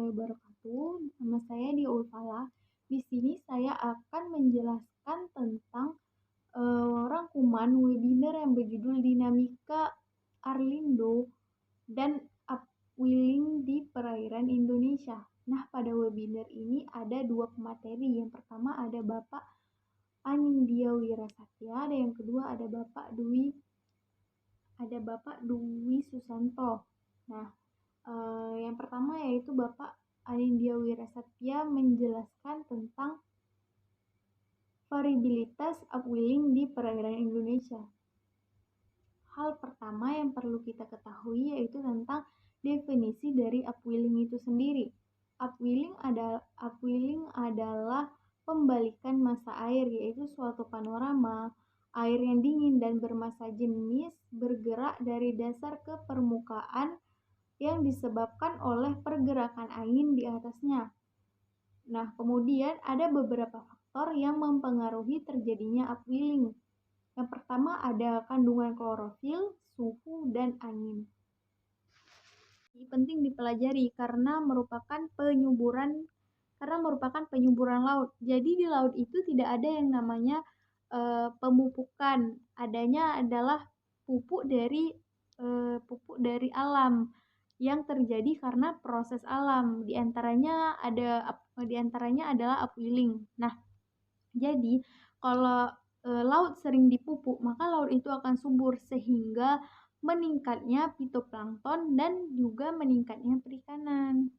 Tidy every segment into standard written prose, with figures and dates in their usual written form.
warahmatullahi wabarakatuh. Nama saya Dia Ulfala. Di sini saya akan menjelaskan tentang rangkuman webinar yang berjudul Dinamika Arlindo dan Upwelling di Perairan Indonesia. Nah, pada webinar ini ada dua pemateri. Yang pertama ada Bapak Anindya Wirasatya, dan yang kedua ada Bapak Dwi Susanto. Nah, yang pertama yaitu Bapak Anindya Wirasatya menjelaskan tentang variabilitas upwelling di perairan Indonesia. Hal pertama yang perlu kita ketahui yaitu tentang definisi dari upwelling itu sendiri. Upwelling adalah pembalikan massa air, yaitu suatu panorama air yang dingin dan bermassa jenis bergerak dari dasar ke permukaan yang disebabkan oleh pergerakan angin di atasnya. Nah, kemudian ada beberapa faktor yang mempengaruhi terjadinya upwelling. Yang pertama ada kandungan klorofil, suhu, dan angin. Ini penting dipelajari karena merupakan penyuburan laut. Jadi di laut itu tidak ada yang namanya pemupukan. Adanya adalah pupuk dari alam yang terjadi karena proses alam. Di antaranya adalah upwelling. Nah, jadi kalau laut sering dipupuk, maka laut itu akan subur sehingga meningkatnya fitoplankton dan juga meningkatnya perikanan.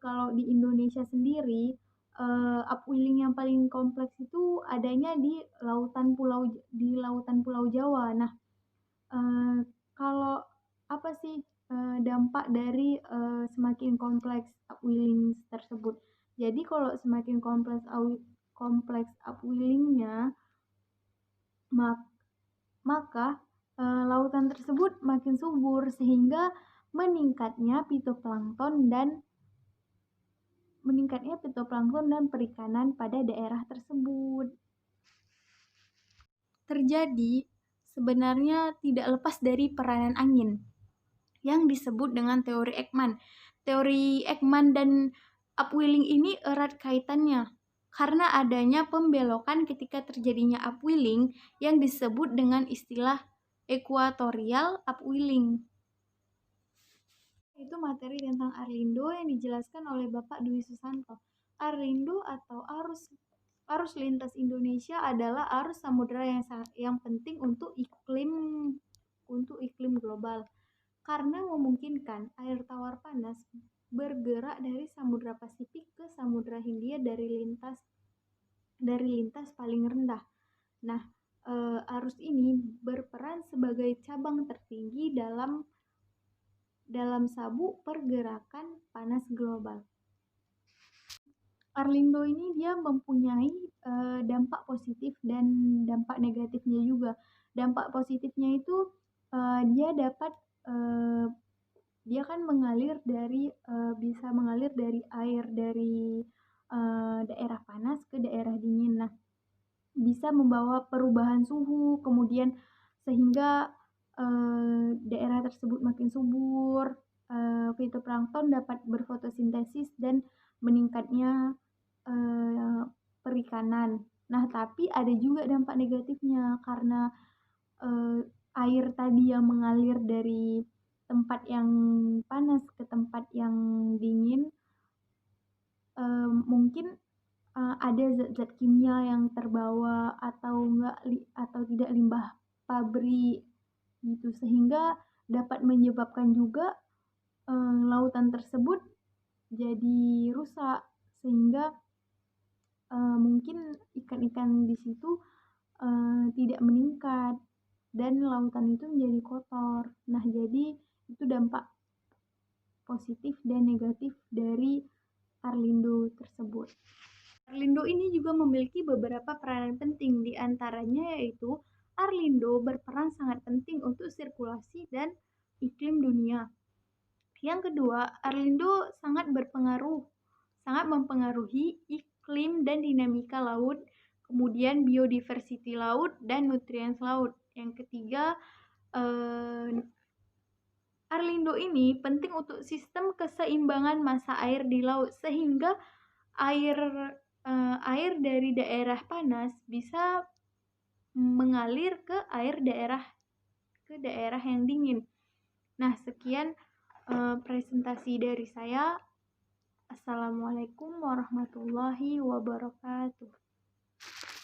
Kalau di Indonesia sendiri, upwelling yang paling kompleks itu adanya di lautan Pulau Jawa. Nah, kalau apa sih dampak dari semakin kompleks upwelling tersebut? Jadi kalau semakin kompleks upwellingnya, maka lautan tersebut makin subur sehingga meningkatnya fitoplankton dan perikanan pada daerah tersebut. Terjadi sebenarnya tidak lepas dari peranan angin yang disebut dengan teori Ekman. Teori Ekman dan upwelling ini erat kaitannya karena adanya pembelokan ketika terjadinya upwelling yang disebut dengan istilah equatorial upwelling. Itu materi tentang Arlindo yang dijelaskan oleh Bapak Dwi Susanto. Arlindo atau arus lintas Indonesia adalah arus samudera yang penting untuk iklim global karena memungkinkan air tawar panas bergerak dari Samudra Pasifik ke Samudra Hindia dari lintas paling rendah. Nah, arus ini berperan sebagai cabang tertinggi dalam sabuk pergerakan panas global. Arlindo ini dia mempunyai dampak positif dan dampak negatifnya juga. Dampak positifnya itu dia kan bisa mengalir dari air dari daerah panas ke daerah dingin. Nah, bisa membawa perubahan suhu, kemudian sehingga daerah tersebut makin subur, fitoplankton dapat berfotosintesis dan meningkatnya perikanan. Nah, tapi ada juga dampak negatifnya karena air tadi yang mengalir dari tempat yang panas ke tempat yang dingin, mungkin ada zat-zat kimia yang terbawa atau tidak limbah pabrik gitu, sehingga dapat menyebabkan juga lautan tersebut jadi rusak sehingga mungkin ikan-ikan di situ tidak meningkat dan lautan itu menjadi kotor. Nah, jadi itu dampak positif dan negatif dari Arlindo tersebut. Arlindo ini juga memiliki beberapa peranan penting, di antaranya yaitu Arlindo berperan sangat penting untuk sirkulasi dan iklim dunia. Yang kedua, Arlindo sangat mempengaruhi iklim dan dinamika laut, kemudian biodiversity laut dan nutriens laut. Yang ketiga, Arlindo ini penting untuk sistem keseimbangan massa air di laut sehingga air air dari daerah panas bisa mengalir ke daerah yang dingin. Nah, sekian presentasi dari saya. Assalamualaikum warahmatullahi wabarakatuh.